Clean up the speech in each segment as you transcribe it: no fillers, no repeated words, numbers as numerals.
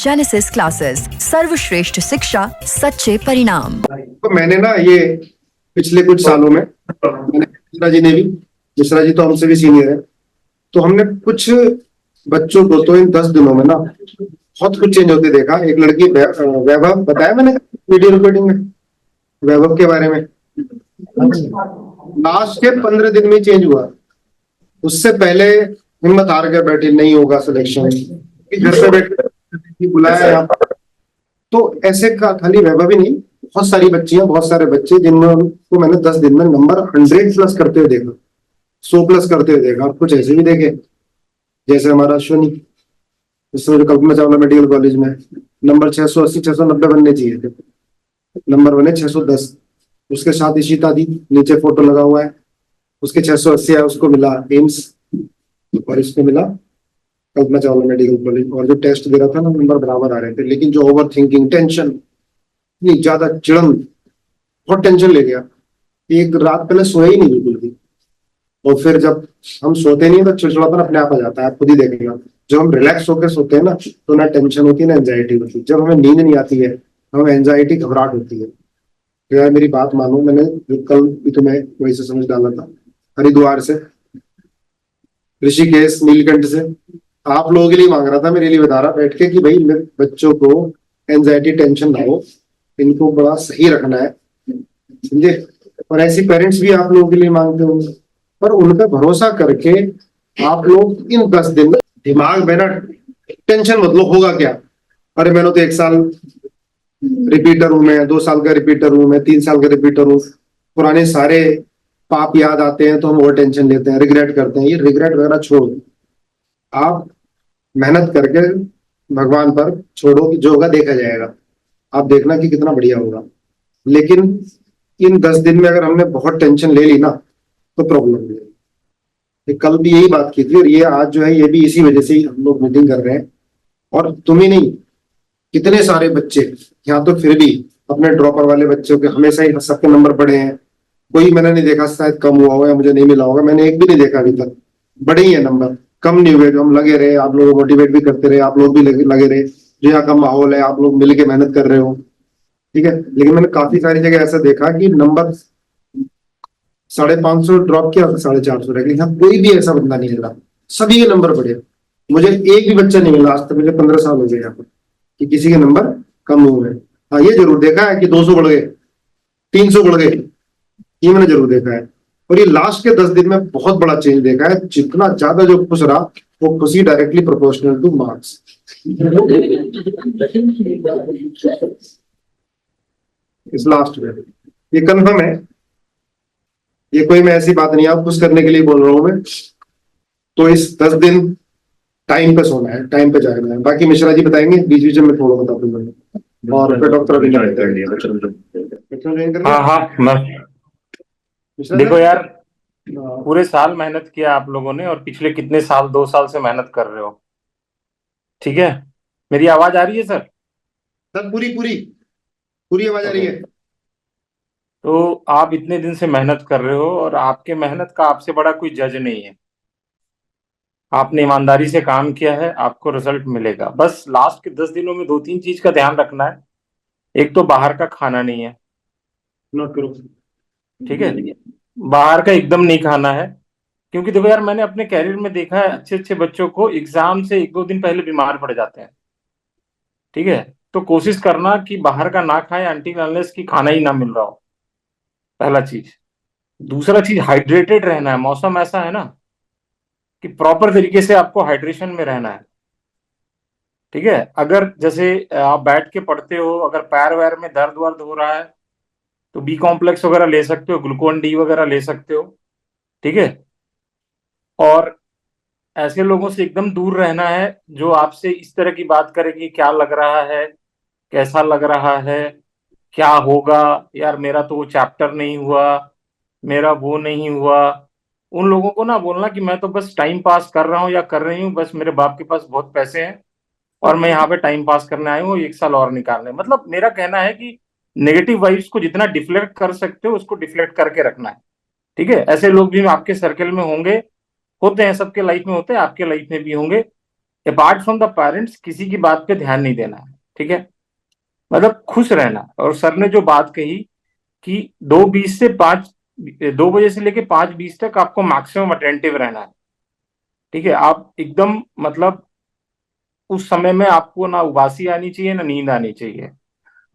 Genesis classes, सर्वश्रेष्ठ शिक्षा, सच्चे परिणाम। तो मैंने ना ये पिछले कुछ सालों में मिश्रा जी ने भी, मिश्रा जी तो हमसे भी सीनियर है, तो हमने कुछ बच्चों को तो इन 10 दिनों में ना बहुत कुछ चेंज होते देखा। एक लड़की वैभव बताया मैंने वीडियो रिकॉर्डिंग में, वैभव के बारे में। लास्ट के 15 दिन में चेंज हुआ। उससे पहले हिम्मत हार के बैठी, नहीं होगा सिलेक्शन, घर पे बैठे बुलाया यहाँ। तो ऐसे का खाली वैभव ही नहीं, बहुत सारी बच्चियां, बहुत सारे बच्चे जिनको मैंने 10 दिन में नंबर 100 प्लस करते हुए देखा, 100 प्लस करते हुए देखा। और कुछ ऐसे भी देखे, जैसे हमारा अश्विनी, इसमें कल्पना चावला मेडिकल कॉलेज में नंबर 680 690 बनने चाहिए थे, नंबर बने 610। उसके साथ इशिता दी, नीचे फोटो लगा हुआ है, उसके 680 है, उसको मिला एम्स और इसको मिला कल्पना चावला मेडिकल कॉलेज। और जो टेस्ट दे रहा था ना, नंबर बराबर आ रहे थे, लेकिन जो ओवर थिंकिंग, टेंशन, इतनी ज्यादा चिड़न, बहुत टेंशन ले गया। एक रात पहले सोया ही नहीं बिल्कुल भी। और फिर जब हम सोते नहीं तो चिड़चिड़ापन अपने आप आ जाता है, आप खुद ही देखेगा। जब हम रिलैक्स होकर सोते हैं ना, तो ना टेंशन होती है ना एंजाइटी होती है। जब हमें नींद नहीं आती है, हमें एंजाइटी, घबराहट होती है। तो यार मेरी बात मानो, मैंने जो कल भी तुम्हें वही से समझ डाला था, हरिद्वार से, ऋषिकेश, नीलकंठ से, आप लोगों के लिए मांग रहा था, मेरे लिए बता रहा बैठ के कि भाई मेरे बच्चों को एंजाइटी, टेंशन ना हो, इनको बड़ा सही रखना है, समझे। और ऐसी पेरेंट्स भी आप लोगों के लिए मांगते होंगे, पर उन पर भरोसा करके आप लोग इन 10 दिन में दिमाग में ना टेंशन मत लो, होगा क्या। अरे मैंने तो 1 साल रिपीटर हूं, मैं 2 साल का रिपीटर हूं, मैं 3 साल का रिपीटर हूँ, पुराने सारे पाप याद आते हैं तो हम और टेंशन लेते हैं, रिग्रेट करते हैं। ये रिग्रेट वगैरह छोड़ो, आप मेहनत करके भगवान पर छोड़ो कि जो होगा देखा जाएगा। आप देखना कि कितना बढ़िया होगा। लेकिन इन 10 दिन में अगर हमने बहुत टेंशन ले ली ना, तो प्रॉब्लम हो जाएगी। कल भी यही बात की थी, और ये आज जो है ये भी इसी वजह से ही हम लोग मीटिंग कर रहे हैं। और तुम ही नहीं, कितने सारे बच्चे यहाँ तो फिर भी अपने ड्रॉपर वाले बच्चों के हमेशा ही सबके नंबर बढ़े हैं। कोई मैंने नहीं देखा शायद कम हुआ हो या मुझे नहीं मिला होगा, मैंने एक भी नहीं देखा अभी तक। बड़े ही है नंबर, कम नहीं हुए। जो हम लगे रहे, आप लोग मोटिवेट भी करते रहे, आप लोग भी लगे रहे, जो यहाँ का माहौल है, आप लोग मिलके मेहनत कर रहे हो, ठीक है। लेकिन मैंने काफी सारी जगह ऐसा देखा कि नंबर 550 ड्रॉप किया, 450 रह गए। यहाँ कोई भी ऐसा बंदा नहीं मिला, सभी के नंबर बढ़े। मुझे एक भी बच्चा नहीं मिला आज तक, मुझे 15 साल हो गए यहाँ पर, कि किसी के नंबर कम हुए। हाँ, ये जरूर देखा है कि 200 बढ़ गए, 300 बढ़ गए, ये मैंने जरूर देखा है। और ये लास्ट के 10 दिन में बहुत बड़ा चेंज देखा है। जितना ज्यादा जो खुश रहा, वो खुशी डायरेक्टली प्रोपोर्शनल टू मार्क्स। इस लास्ट में ये कन्फर्म है, ये कोई मैं ऐसी बात नहीं आप खुश करने के लिए बोल रहा हूं मैं। तो इस 10 दिन टाइम पे सोना है, टाइम पे जागना है। बाकी मिश्रा जी बताएंगे, बीच बीच में थोड़ा बता दूंगा। और फिर डॉक्टर अभी हाँ हाँ, मैं देखो यार, हाँ, पूरे साल मेहनत किया आप लोगों ने, और पिछले कितने साल, 2 साल से मेहनत कर रहे हो, ठीक है। मेरी आवाज आ रही है सर? सर पूरी पूरी पूरी आवाज आ रही ओके। है। तो आप इतने दिन से मेहनत कर रहे हो, और आपके मेहनत का आपसे बड़ा कोई जज नहीं है। आपने ईमानदारी से काम किया है, आपको रिजल्ट मिलेगा। बस लास्ट के 10 दिनों में 2-3 चीज का ध्यान रखना है। एक तो बाहर का खाना नहीं है, नोट करो। ठीक है। बाहर का एकदम नहीं खाना है, क्योंकि देखो यार, मैंने अपने कैरियर में देखा है, अच्छे अच्छे बच्चों को एग्जाम से 1-2 दिन पहले बीमार पड़ जाते हैं, ठीक है। तो कोशिश करना कि बाहर का ना खाएं अनटिल अनलेस कि खाना ही ना मिल रहा हो, पहला चीज। दूसरा चीज, हाइड्रेटेड रहना है। मौसम ऐसा है ना कि प्रॉपर तरीके से आपको हाइड्रेशन में रहना है, ठीक है। अगर जैसे आप बैठ के पढ़ते हो, अगर पैर वैर में दर्द वर्द हो रहा है, तो बी कॉम्प्लेक्स वगैरह ले सकते हो, ग्लूकोन डी वगैरह ले सकते हो, ठीक है। और ऐसे लोगों से एकदम दूर रहना है जो आपसे इस तरह की बात करे कि क्या लग रहा है, कैसा लग रहा है, क्या होगा, यार मेरा तो वो चैप्टर नहीं हुआ, मेरा वो नहीं हुआ। उन लोगों को ना बोलना कि मैं तो बस टाइम पास कर रहा हूँ या कर रही हूँ, बस मेरे बाप के पास बहुत पैसे हैं और मैं यहाँ पे टाइम पास करने आई हूँ 1 साल और निकालने। मतलब मेरा कहना है कि नेगेटिव वाइब्स को जितना डिफ्लेक्ट कर सकते हो उसको डिफ्लेक्ट करके रखना है, ठीक है। ऐसे लोग भी आपके सर्कल में होंगे, होते हैं, सबके लाइफ में होते हैं, आपके लाइफ में भी होंगे। अपार्ट फ्रॉम द पेरेंट्स किसी की बात पे ध्यान नहीं देना है, ठीक है, मतलब खुश रहना। और सर ने जो बात कही कि 2:20 से 5, 2 बजे से लेके 5:20 तक आपको मैक्सिमम अटेंटिव रहना है, ठीक है। आप एकदम मतलब उस समय में आपको ना उबासी आनी चाहिए ना नींद आनी चाहिए।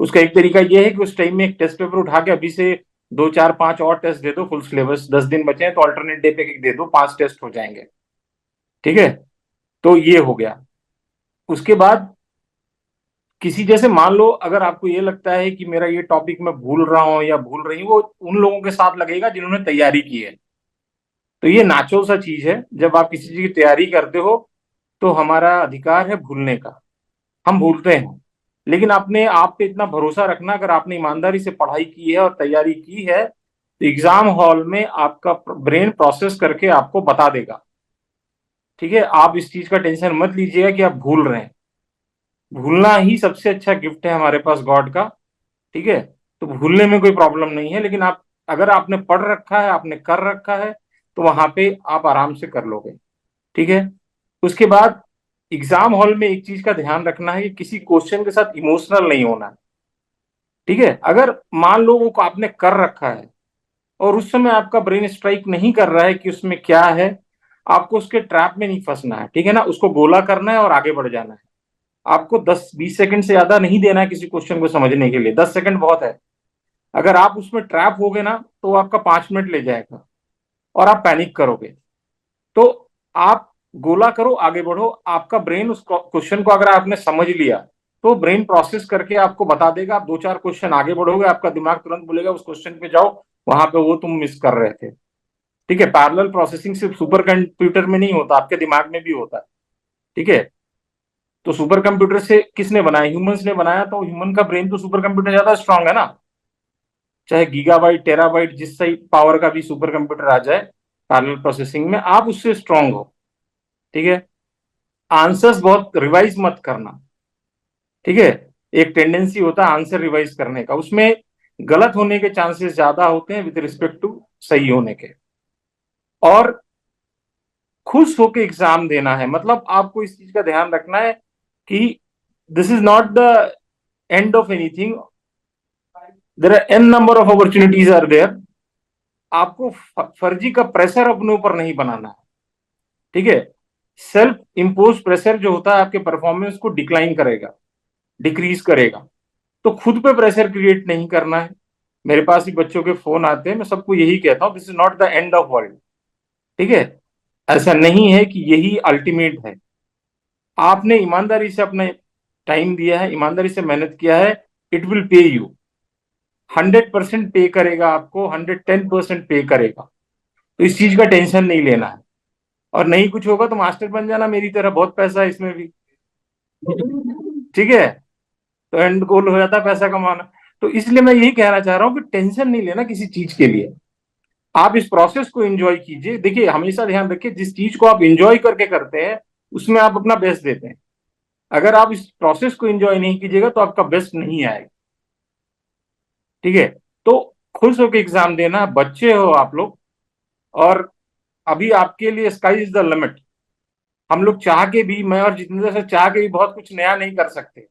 उसका एक तरीका यह है कि उस टाइम में एक टेस्ट पेपर उठा के अभी से 2 4 5 और टेस्ट दे दो, फुल सिलेबस, 10 दिन बचे हैं तो अल्टरनेट डे पे एक दे दो, 5 टेस्ट हो जाएंगे, ठीक है। तो ये हो गया। उसके बाद किसी जैसे मान लो अगर आपको ये लगता है कि मेरा ये टॉपिक मैं भूल रहा हूं या भूल रही हूँ, वो उन लोगों के साथ लगेगा जिन्होंने तैयारी की है। तो ये नेचुरल सा चीज है, जब आप किसी चीज की तैयारी करते हो तो हमारा अधिकार है भूलने का, हम भूलते हैं। लेकिन अपने आप पे इतना भरोसा रखना, अगर आपने ईमानदारी से पढ़ाई की है और तैयारी की है तो एग्जाम हॉल में आपका ब्रेन प्रोसेस करके आपको बता देगा, ठीक है। आप इस चीज का टेंशन मत लीजिएगा कि आप भूल रहे हैं। भूलना ही सबसे अच्छा गिफ्ट है हमारे पास गॉड का, ठीक है। तो भूलने में कोई प्रॉब्लम नहीं है, लेकिन आप अगर आपने पढ़ रखा है, आपने कर रखा है, तो वहां पे आप आराम से कर लोगे, ठीक है। उसके बाद एग्जाम हॉल में एक चीज का ध्यान रखना है कि किसी क्वेश्चन के साथ इमोशनल नहीं होना है, ठीक है। अगर मान लो वो आपने कर रखा है और उस समय आपका ब्रेन स्ट्राइक नहीं कर रहा है कि उसमें क्या है, आपको उसके ट्रैप में नहीं फंसना है, ठीक है ना। उसको गोला करना है और आगे बढ़ जाना है। आपको 10 20 सेकंड से ज्यादा नहीं देना है किसी क्वेश्चन को समझने के लिए, 10 सेकंड बहुत है। अगर आप उसमें ट्रैप हो गए ना तो आपका 5 मिनट ले जाएगा और आप पैनिक करोगे। तो आप गोला करो, आगे बढ़ो। आपका ब्रेन उस क्वेश्चन को अगर आपने समझ लिया तो ब्रेन प्रोसेस करके आपको बता देगा। आप 2 4 क्वेश्चन आगे बढ़ोगे, आपका दिमाग तुरंत बोलेगा उस क्वेश्चन पे जाओ, वहां पे वो तुम मिस कर रहे थे, ठीक है। पैरेलल प्रोसेसिंग सिर्फ सुपर कंप्यूटर में नहीं होता, आपके दिमाग में भी होता है, ठीक है। तो सुपर कंप्यूटर से किसने बनाया? ह्यूमंस ने बनाया। तो ह्यूमन का ब्रेन तो सुपर कंप्यूटर ज्यादा स्ट्रांग है ना, चाहे गीगाबाइट टेराबाइट जिस सही पावर का भी सुपर कंप्यूटर आ जाए पैरेलल प्रोसेसिंग में, आप उससे स्ट्रांग हो, ठीक है। आंसर्स बहुत रिवाइज मत करना, ठीक है। एक टेंडेंसी होता है आंसर रिवाइज करने का, उसमें गलत होने के चांसेस ज्यादा होते हैं विद रिस्पेक्ट टू सही होने के। और खुश होकर एग्जाम देना है, मतलब आपको इस चीज का ध्यान रखना है कि this is not the end of anything, there are an number of opportunities are there. आपको फर्जी का प्रेशर अपने ऊपर नहीं बनाना है, ठीक है। सेल्फ इम्पोज प्रेशर जो होता है आपके परफॉर्मेंस को डिक्लाइन करेगा, डिक्रीज करेगा। तो खुद पे प्रेशर क्रिएट नहीं करना है। मेरे पास भी बच्चों के फोन आते हैं, मैं सबको यही कहता हूं, this is not the end of world, ठीक है। ऐसा नहीं है कि यही अल्टीमेट है। आपने ईमानदारी से अपना टाइम दिया है, ईमानदारी से मेहनत किया है, इट विल पे यू। 100% पे करेगा आपको, 110% पे करेगा। तो इस चीज का टेंशन नहीं लेना है। और नहीं कुछ होगा तो मास्टर बन जाना मेरी तरह, बहुत पैसा है इसमें भी, ठीक है। तो एंड गोल हो जाता है पैसा कमाना। तो इसलिए मैं यही कहना चाह रहा हूं कि टेंशन नहीं लेना किसी चीज के लिए। आप इस प्रोसेस को एंजॉय कीजिए। देखिए हमेशा ध्यान रखिए, जिस चीज को आप एंजॉय करके करते हैं उसमें आप अपना बेस्ट देते हैं। अगर आप इस प्रोसेस को एंजॉय नहीं कीजिएगा तो आपका बेस्ट नहीं आएगा, ठीक है। तो खुश होकर एग्जाम देना, बच्चे हो आप लोग, और अभी आपके लिए स्काई इज द लिमिट। हम लोग चाह के भी, मैं और जितेंद्र से चाह के भी बहुत कुछ नया नहीं कर सकते,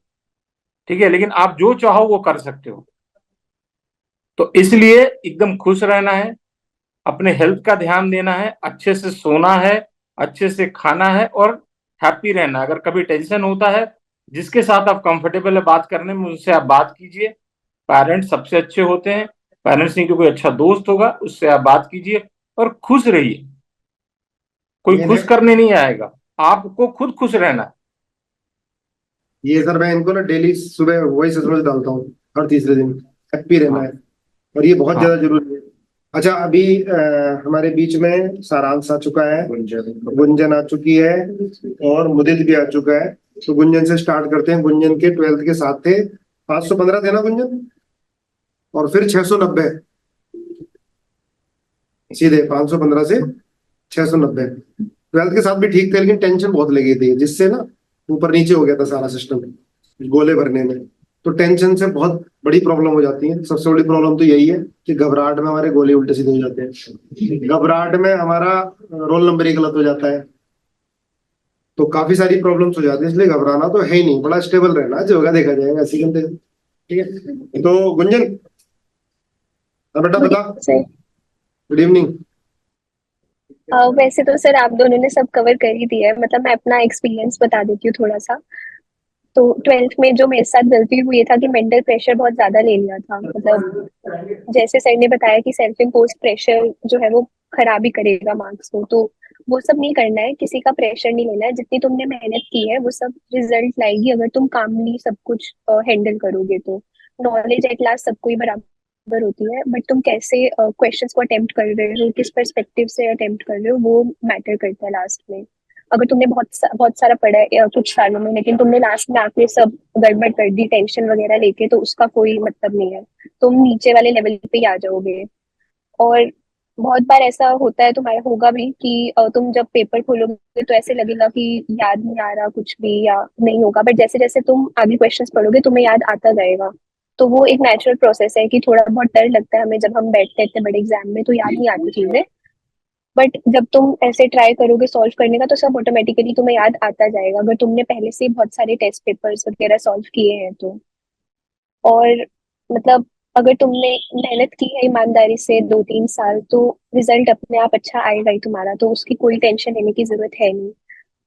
ठीक है, लेकिन आप जो चाहो वो कर सकते हो। तो इसलिए एकदम खुश रहना है, अपने हेल्थ का ध्यान देना है, अच्छे से सोना है, अच्छे से खाना है और हैप्पी रहना। अगर कभी टेंशन होता है, जिसके साथ आप कंफर्टेबल है बात करने में उनसे आप बात कीजिए। पेरेंट्स सबसे अच्छे होते हैं, पेरेंट्स नहीं तो कोई अच्छा दोस्त होगा, उससे आप बात कीजिए और खुश रहिए। कोई मैंने खुश करने नहीं आएगा, आपको खुद खुश रहना है। ये सर, मैं इनको ना डेली सुबह वॉइस एसएमएस डालता हूँ हर तीसरे दिन, हैप्पी रहना हाँ है। और ये बहुत हाँ ज्यादा जरूरी है। अच्छा, अभी हमारे बीच में सारांश आ चुका है, गुंजन आ चुकी है और मुदित भी आ चुका है। तो गुंजन से स्टार्ट करते हैं। गुंजन के 12th के साथ थे, 515 थे ना गुंजन, और फिर 690, सीधे 515 से 690। 12th के साथ भी ठीक थे, लेकिन टेंशन बहुत लगी थी, जिससे ना ऊपर नीचे हो गया था सारा सिस्टम गोले भरने में। तो टेंशन से बहुत बड़ी प्रॉब्लम हो जाती है। सबसे बड़ी प्रॉब्लम तो यही है कि घबराहट में हमारे गोले उल्टे सीधे हो जाते हैं, घबराहट में हमारा रोल नंबर ही गलत हो जाता है। तो काफी सारी प्रॉब्लम्स हो जाती है, इसलिए घबराना तो है ही नहीं, बड़ा स्टेबल रहना, जो होगा देखा जाएगा, ऐसी करते हैं। ठीक है, तो गुंजन, हाँ बेटा गुड बता। Evening sir. Good evening. वैसे तो सर आप दोनों ने सब कवर कर ही दिया है, मतलब मैं अपना एक्सपीरियंस बता देती हूँ थोड़ा सा। तो 12th में जो मेरे साथ गलती हुई था कि मेंटल प्रेशर बहुत ज्यादा ले लिया था, मतलब जैसे सर ने बताया कि सेल्फ इम्पोज प्रेशर जो है वो खराब ही करेगा मार्क्स को, तो वो सब नहीं करना है, किसी का प्रेशर नहीं लेना है। जितनी तुमने मेहनत की है वो सब रिजल्ट लाएगी अगर तुम कामली सब कुछ हैंडल करोगे तो। नॉलेज एट लास्ट सबको ही बराबर होती है, बट तुम कैसे क्वेश्चंस को अटेम्प्ट कर रहे हो, किस पर्सपेक्टिव से अटेम्प्ट कर रहे हो, वो मैटर करता है लास्ट में। अगर तुमने बहुत सारा पढ़ा है कुछ सालों में, लेकिन तुमने लास्ट में आके सब गड़बड़ कर दी टेंशन वगैरह लेके, तो उसका कोई मतलब नहीं है, तुम नीचे वाले लेवल पे ही आ जाओगे। और बहुत बार ऐसा होता है, तुम्हारा होगा भी कि तुम जब पेपर खोलोगे तो ऐसे लगेगा कि याद नहीं आ रहा कुछ भी या नहीं होगा, बट जैसे जैसे तुम आगे क्वेश्चंस पढ़ोगे तुम्हें याद आता जाएगा। तो वो एक नेचुरल प्रोसेस है कि थोड़ा बहुत डर लगता है हमें जब हम बैठते हैं इतने बड़े एग्जाम में, तो याद नहीं आती चीजें, बट जब तुम ऐसे ट्राई करोगे सॉल्व करने का तो सब ऑटोमेटिकली तुम्हें याद आता जाएगा, अगर तुमने पहले से बहुत सारे टेस्ट पेपर्स वगैरह सॉल्व किए हैं तो। और मतलब अगर तुमने मेहनत की है ईमानदारी से 2-3 साल, तो रिजल्ट अपने आप अच्छा आएगा ही तुम्हारा, तो उसकी कोई टेंशन लेने की जरूरत है नहीं।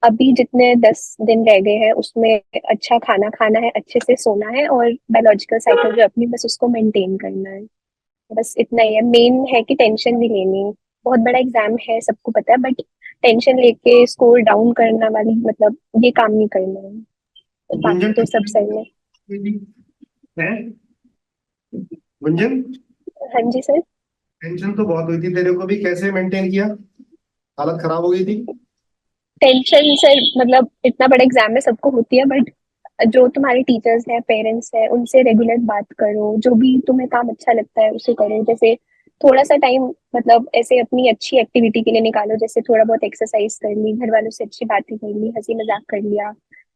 अभी जितने 10 दिन रह गए हैं उसमें अच्छा खाना खाना है, अच्छे से सोना है, और बायोलॉजिकल साइकिल जो अपनी बस उसको मेंटेन करना है। बस इतना ही है, मेन है कि टेंशन नहीं लेनी। बहुत बड़ा एग्जाम है सबको पता है, बट टेंशन लेके स्कोर डाउन करना वाली मतलब ये काम नहीं करना है। बाकी गुंजन तो सब सही है। है, गुंजन, हाँ जी सर। टेंशन तो बहुत हुई थी तेरे को भी, कैसे मेंटेन किया? हालत खराब हो गई थी। टेंशन सर मतलब इतना बड़ा एग्जाम में सबको होती है, बट जो तुम्हारे टीचर्स हैं पेरेंट्स हैं उनसे रेगुलर बात करो, जो भी तुम्हें काम अच्छा लगता है उसे करो। जैसे थोड़ा सा टाइम मतलब ऐसे अपनी अच्छी एक्टिविटी के लिए निकालो, जैसे थोड़ा बहुत एक्सरसाइज कर ली, घर वालों से अच्छी बातें कर ली, हंसी मजाक कर लिया।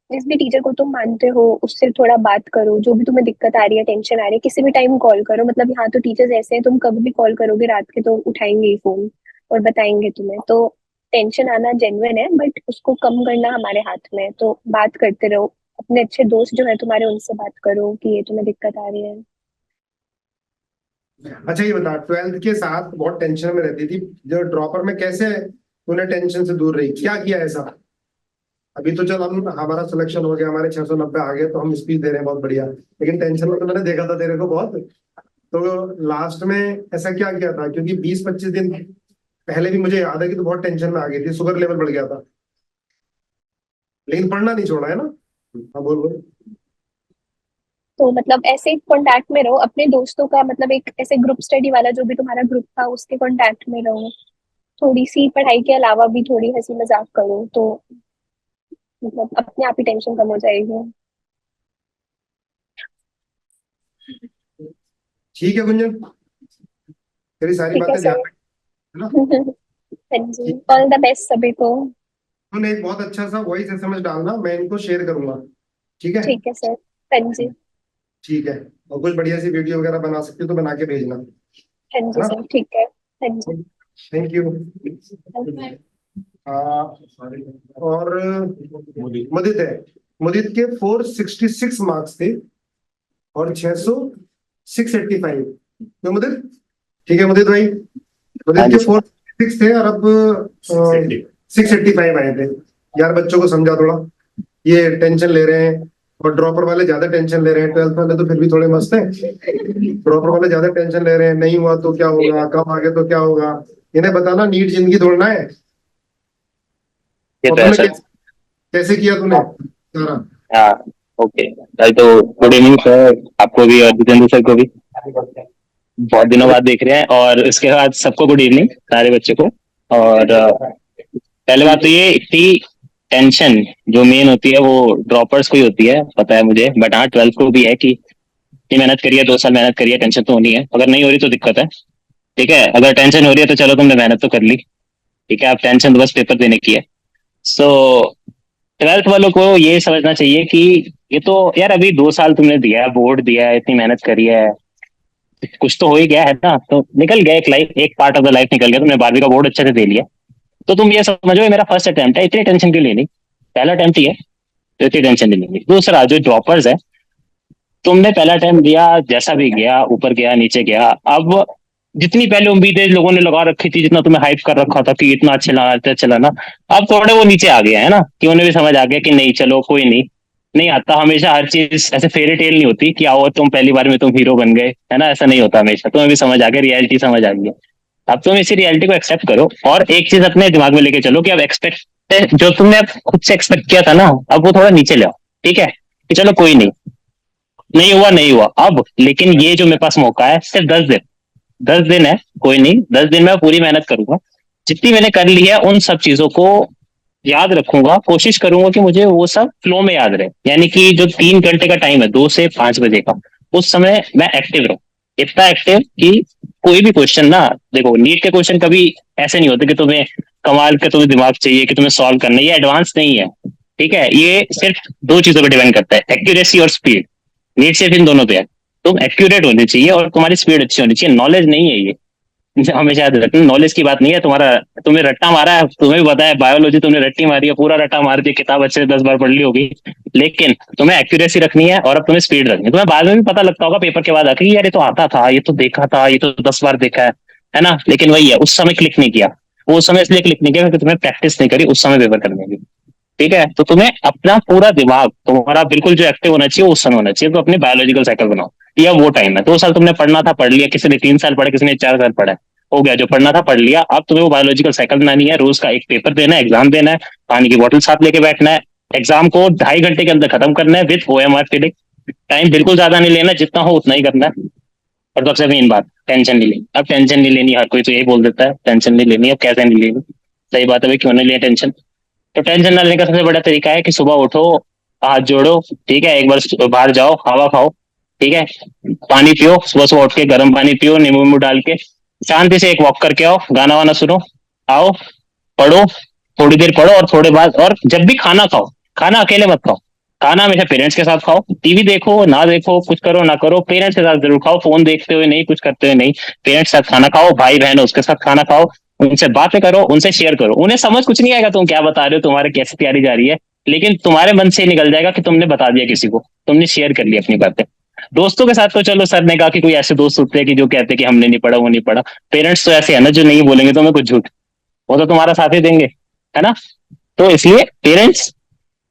जिस भी टीचर को तुम मानते हो उससे थोड़ा बात करो, जो भी तुम्हें दिक्कत आ रही है टेंशन आ रही है किसी भी टाइम कॉल करो। मतलब यहाँ तो टीचर्स ऐसे हैं, तुम कभी भी कॉल करोगे रात के तो उठाएंगे ही फोन और बताएंगे तुम्हें। तो टेंशन आना जेन्युइन है, बट उसको कम करना हमारे हाथ में है, तो बात करते रहो। अपने अच्छे दोस्त जो है तुम्हारे उनसे बात करो कि ये तुम्हें दिक्कत आ रही है। अच्छा ये बता, 12th के साथ बहुत टेंशन में रहती थी, जो ड्रॉपर में कैसे तूने टेंशन से दूर रही, क्या किया ऐसा? अभी तो चल हम हमारा सिलेक्शन हो गया, हमारे 690 आ गए, तो हम स्पीच दे रहे हैं बहुत बढ़िया, लेकिन टेंशन में तो मैंने देखा था तेरे को बहुत। तो लास्ट में ऐसा क्या किया था? क्योंकि 20-25 दिन पहले भी मुझे याद है कि तू बहुत टेंशन में आ गई थी, शुगर लेवल बढ़ गया था, लेकिन पढ़ना नहीं छोड़ा है ना? हाँ बोल बोल। तो मतलब ऐसे कांटेक्ट में रहो अपने दोस्तों का, मतलब एक ऐसे ग्रुप स्टडी वाला जो भी तुम्हारा ग्रुप था उसके कांटेक्ट में रहो। थोड़ी सी पढ़ाई के अलावा भी थोड़ी हंसी मजाक करो, तो मतलब अपने आप ही टेंशन कम हो जाएगी। ठीक है गुंजन, तेरी सारी ठीक है बातें ध्यान सर। रख, है ना? हाँ जी, ठीक। ऑल द बेस्ट सभी को। तूने एक बहुत अच्छा सा वॉइस एसएमएस डालना, मैं इनको शेयर करूंगा। ठीक है। ठीक है सर। हाँ जी। ठीक है, और कुछ बढ़िया सी वीडियो वगैरह बना सकती हो तो बना के भेजना, है हाँ जी ना? सर ठीक है। हाँ जी। Thank you. और मुदित है, मुदित के 466 मार्क्स थे और 685। तो मुदित, ठीक है मुदित भाई, हाँ मुदित जी के सर। 466 थे और अब 685 आए थे। यार बच्चों को समझा थोड़ा, ये टेंशन ले रहे हैं, और ड्रॉपर वाले ज्यादा टेंशन ले रहे हैं, 12th वाले तो फिर भी थोड़े मस्त हैं, ड्रॉपर वाले ज्यादा टेंशन ले रहे हैं, नहीं हुआ तो क्या होगा, कम आगे तो क्या होगा। इन्हें बताना नीट जिंदगी दौड़ना है। ये और तो है तूने सर। कैसे किया तूने सारा? हाँ। ओके सर, तो गुड इवनिंग सर, आपको भी और जितेंद्र सर को भी। बहुत दिनों बाद देख रहे हैं, और उसके बाद सबको गुड इवनिंग सारे बच्चों को। और पहले बात तो ये कि टेंशन जो मेन होती है वो ड्रॉपर्स को ही होती है, पता है मुझे, बट हाँ 12th को भी है कि इतनी मेहनत करिए, 2 साल मेहनत करिए, टेंशन तो होनी है, अगर नहीं हो रही तो दिक्कत है। ठीक है, अगर टेंशन हो रही है तो चलो तुमने मेहनत तो कर ली, ठीक है, अब टेंशन तो बस पेपर देने की है। सो 12th वालों को ये समझना चाहिए कि ये तो यार अभी 2 साल तुमने दिया है, बोर्ड दिया है, इतनी मेहनत करी है, कुछ तो हो ही गया है ना, तो निकल गया एक लाइफ, एक पार्ट ऑफ द लाइफ निकल गया, तुमने 12वीं का बोर्ड अच्छे से दे लिया, तो तुम ये समझो ये मेरा फर्स्ट अटेम्प्ट है, इतनी टेंशन क्यों लेनी। पहला अटेम्प्ट ही है तो इतनी टेंशन नहीं लेंगे। दूसरा, जो ड्रॉपर्स है, तुमने पहला टाइम दिया, जैसा भी गया, ऊपर गया नीचे गया, अब जितनी पहले उम्मीदें लोगों ने लगा रखी थी, जितना तुम्हें हाइप कर रखा था कि इतना अच्छा चलाना, अब थोड़े वो नीचे आ गया है ना, कि उन्हें भी समझ आ गया कि नहीं चलो कोई नहीं, नहीं आता हमेशा हर चीज ऐसे फेरी टेल नहीं होती कि आओ तुम पहली बार में तुम हीरो बन गए, है ना, ऐसा नहीं होता हमेशा, तुम्हें भी समझ आ गया, रियलिटी समझ आ गई है। अब तुम इसी रियलिटी को एक्सेप्ट करो और एक चीज अपने दिमाग में लेके चलो कि अब एक्सपेक्ट जो तुमने अब खुद से एक्सपेक्ट किया था ना, अब वो थोड़ा नीचे ले आओ, ठीक है, कि चलो कोई नहीं, नहीं हुआ नहीं हुआ अब, लेकिन ये जो मेरे पास मौका है सिर्फ 10 दिन, 10 दिन है, कोई नहीं, 10 दिन में पूरी मेहनत करूंगा, जितनी मैंने कर ली है उन सब चीजों को याद रखूंगा, कोशिश करूंगा कि मुझे वो सब फ्लो में याद रहे, यानी कि जो 3 घंटे का टाइम है 2 से 5 बजे का, उस समय मैं एक्टिव रहूं, इतना एक्टिव कि कोई भी क्वेश्चन ना, देखो नीट के क्वेश्चन कभी ऐसे नहीं होते कि तुम्हें कमाल का तुम्हें दिमाग चाहिए कि तुम्हें सॉल्व करना है, ये एडवांस नहीं है, ठीक है, ये सिर्फ 2 चीजों पर डिपेंड करता है, एक्यूरेसी और स्पीड, नीट सिर्फ इन दोनों पे है, तुम एक्यूरेट होनी चाहिए और तुम्हारी स्पीड अच्छी होनी चाहिए, नॉलेज नहीं है ये, हमेशा याद रखना, नॉलेज की बात नहीं है, तुम्हारा तुम्हें रट्टा मारा है, तुम्हें भी पता है बायोलॉजी तुमने रट्टी मारी है, पूरा रट्टा मार दिया, किताब अच्छे से 10 बार पढ़ ली होगी, लेकिन तुम्हें एक्यूरेसी रखनी है और अब तुम्हें स्पीड रखनी है, तुम्हें बाद में भी पता लगता होगा पेपर के बाद आके कि यार ये तो आता था, ये तो देखा था, ये तो 10 बार देखा है ना, लेकिन वही है, उस समय क्लिक नहीं किया, वो उस समय इसलिए क्लिक नहीं किया क्योंकि तुम्हें प्रैक्टिस नहीं करी उस समय पेपर करने की, ठीक है, तो तुम्हें अपना पूरा दिमाग तुम्हारा बिल्कुल जो एक्टिव होना चाहिए उस समय होना चाहिए, तो अपने बायोलॉजिकल साइकिल बनाओ, या वो टाइम है, 2 साल तुमने पढ़ना था पढ़ लिया, किसी ने 3 साल पढ़ा, किसी ने 4 साल पढ़ा है, हो गया, जो पढ़ना था पढ़ लिया, अब तुम्हें वो बायोलॉजिकल साइकिल बनानी है, रोज का एक पेपर देना है, एग्जाम देना है, पानी की बोतल साथ लेके बैठना है, एग्जाम को 2.5 घंटे के अंदर खत्म करना है विद OMR फीलिंग, टाइम बिल्कुल ज्यादा नहीं लेना, जितना हो उतना ही करना है, और सबसे मेन बात, टेंशन नहीं लेनी, अब टेंशन नहीं लेनी, हर कोई तो यही बोल देता है टेंशन नहीं लेनी, अब कैसे नहीं लेनी, सही बात है भाई, क्यों नहीं लिया टेंशन, तो टेंशन न लेने का सबसे बड़ा तरीका है कि सुबह उठो, हाथ जोड़ो, ठीक है, एक बार बाहर जाओ, हवा खाओ, ठीक है, पानी पियो, सुबह सुबह उठ के गर्म पानी पियो नींबू वींबू डाल के, शांति से एक वॉक करके आओ, गाना वाना सुनो, आओ, पढ़ो, थोड़ी देर पढ़ो, और थोड़े बाद, और जब भी खाना खाओ, खाना अकेले मत खाओ, खाना हमेशा पेरेंट्स के साथ खाओ, टीवी देखो ना देखो, कुछ करो ना करो, पेरेंट्स के साथ जरूर खाओ, फोन देखते हुए नहीं, कुछ करते हुए नहीं, पेरेंट्स के साथ खाना खाओ, भाई बहन उसके साथ खाना खाओ, उनसे बातें करो, उनसे शेयर करो, उन्हें समझ कुछ नहीं आएगा तुम क्या बता रहे हो, तुम्हारे कैसी तैयारी जा रही है, लेकिन तुम्हारे मन से निकल जाएगा कि तुमने बता दिया किसी को, तुमने शेयर कर लिया अपनी बातें। दोस्तों के साथ तो चलो, सर ने कहा कि कोई ऐसे दोस्त होते हैं कि जो कहते हैं कि हमने नहीं पढ़ा, वो नहीं पढ़ा, पेरेंट्स तो ऐसे है ना जो नहीं बोलेंगे तुम्हें कुछ झूठ, वो तो तुम्हारा साथ ही देंगे, है ना, तो इसलिए पेरेंट्स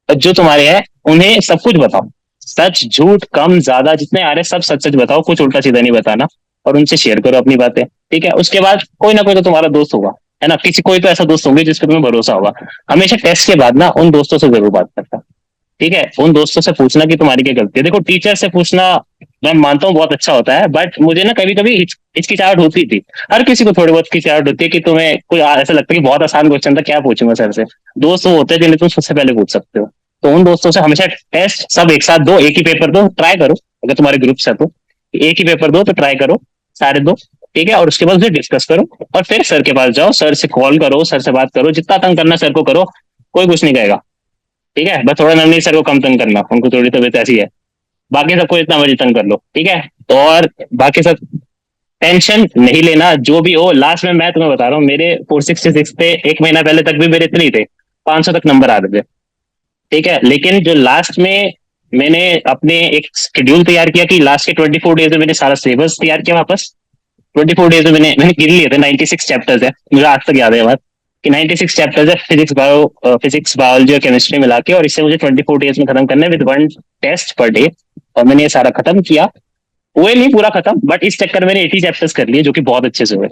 जो तुम्हारे हैं उन्हें सब कुछ बताओ, सच झूठ कम ज्यादा जितने आ रहे सब सच सच बताओ, कुछ उल्टा सीधा नहीं बताना, और उनसे शेयर करो अपनी बातें, ठीक है, उसके बाद कोई ना कोई तो तुम्हारा दोस्त होगा, है ना, किसी कोई तो ऐसा दोस्त होंगे जिस पर तुम्हें भरोसा होगा, हमेशा टेस्ट के बाद ना उन दोस्तों से जरूर बात करता, ठीक है, उन दोस्तों से पूछना कि तुम्हारी क्या गलती है, देखो टीचर से पूछना मैं मानता हूँ बहुत अच्छा होता है, बट मुझे ना कभी कभी हिचकिचाहट होती थी, हर किसी को थोड़ी बहुत हिचकिचाहट होती है कि तुम्हें कोई ऐसा लगता है कि बहुत आसान क्वेश्चन था क्या पूछूंगा सर से, दोस्त वो होते हैं जिन्हें तुम सबसे पहले पूछ सकते हो, तो उन दोस्तों से हमेशा टेस्ट सब एक साथ दो, एक ही पेपर दो, ट्राई करो, अगर तुम्हारे ग्रुप्स है तो एक ही पेपर दो, तो ट्राई करो सारे दो, ठीक है, और उसके बाद उसे डिस्कस करो, और फिर सर के पास जाओ, सर से कॉल करो, सर से बात करो, जितना तंग करना सर को करो, कोई कुछ नहीं कहेगा, ठीक है, बस थोड़ा नवनीत सर को कम तंग करना, उनको थोड़ी तबीयत ऐसी है, बाकी सबको इतना मर्जी तंग कर लो, ठीक है, और बाकी सब टेंशन नहीं लेना, जो भी हो, लास्ट में मैं तुम्हें बता रहा हूँ, मेरे 466 पे 1 महीना पहले तक भी मेरे इतने ही थे, 500 तक नंबर आ रहे थे, ठीक है, लेकिन जो लास्ट में मैंने अपने एक शेड्यूल तैयार किया कि लास्ट के 24 डेज में मैंने सारा सिलेबस तैयार किया वापस, 24 डेज में मैंने गिन लिए थे, 96 चैप्टर्स है, मुझे आज तक याद है बात कि 96 चैप्टर्स है, फिजिक्स बायोलॉजी और केमिस्ट्री मिला के, और इससे मुझे 24 डेज में खत्म करना है विद 1 टेस्ट पर डे, और मैंने ये सारा खत्म किया, हुए नहीं पूरा खत्म, बट इस चक्कर मैंने 80 चैप्टर्स कर लिए, जो कि बहुत अच्छे से हुए,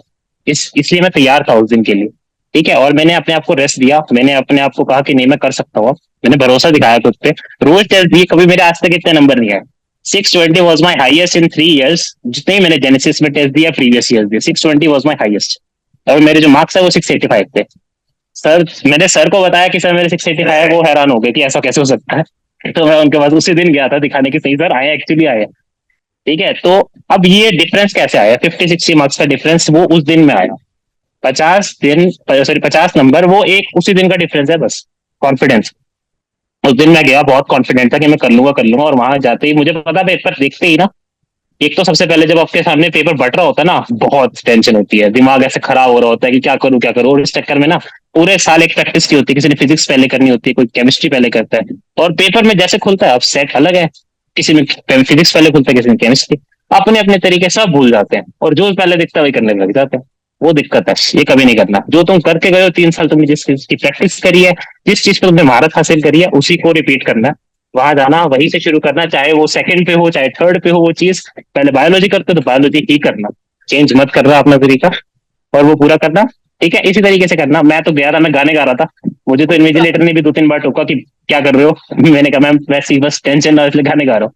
इसलिए मैं तैयार था उस दिन के लिए, ठीक है, और मैंने अपने आप को रेस्ट दिया, मैंने अपने आप को कहा कि नहीं मैं कर सकता हूँ, मैंने भरोसा दिखाया खुद पे, रोज टेस्ट दिए, कभी मेरे आज तक इतने नंबर नहीं आए, 620 was my highest in 3 years, जितने ही मैंने जेनेसिस में टेस्ट दिया, प्रीवियस ईयर दिया, 620 वॉज माई हाइएस्ट, और मेरे जो मार्क्स है वो 685 थे, सर मैंने सर को बताया कि सर मेरे 685 है, वो हैरान हो गए कि ऐसा कैसे हो सकता है, तो मैं उनके पास उसी दिन गया था दिखाने की, सही सर आए, एक्चुअली आए, ठीक है, तो अब ये डिफरेंस कैसे आया, 50-60 मार्क्स का डिफरेंस वो उस दिन में आया, 50 नंबर वो एक उसी दिन का डिफरेंस है बस, कॉन्फिडेंस, उस दिन मैं गया बहुत कॉन्फिडेंट था कि मैं कर लूंगा, और वहां जाते ही मुझे पता, पेपर देखते ही ना, एक तो सबसे पहले जब आपके सामने पेपर बट रहा होता है ना, बहुत टेंशन होती है, दिमाग ऐसे खराब हो रहा होता है कि क्या करूं, और इस चक्कर में ना पूरे साल एक प्रैक्टिस की होती है, किसी ने फिजिक्स पहले करनी होती है, कोई केमिस्ट्री पहले करता है, और पेपर में जैसे खुलता है अब सेट अलग है, किसी में फिजिक्स पहले खुलता है, किसी में केमिस्ट्री, अपने अपने तरीके सब भूल जाते हैं और जो पहले दिखता है वही करने लग जाते हैं। वो दिक्कत है, ये कभी नहीं करना। जो तुम करके गए हो 3 साल, तुमने जिस चीज की प्रैक्टिस करी है, जिस चीज पर तुमने महारत हासिल करी है, उसी को रिपीट करना है, वहां जाना, वहीं से शुरू करना, चाहे वो सेकंड पे हो चाहे थर्ड पे हो वो चीज। पहले बायोलॉजी करते हो तो बायोलॉजी ही करना, चेंज मत कर रहा अपना तरीका, और वो पूरा करना। ठीक है, इसी तरीके से करना। मैं तो गया था, मैं गाने गा रहा था, मुझे तो इन्विजिलेटर ने भी 2-3 बार टोका कि क्या कर रहे हो। मैंने कहा मैम वैसे ही बस टेंशन ना हो इसलिए गाने गा रहा हूँ।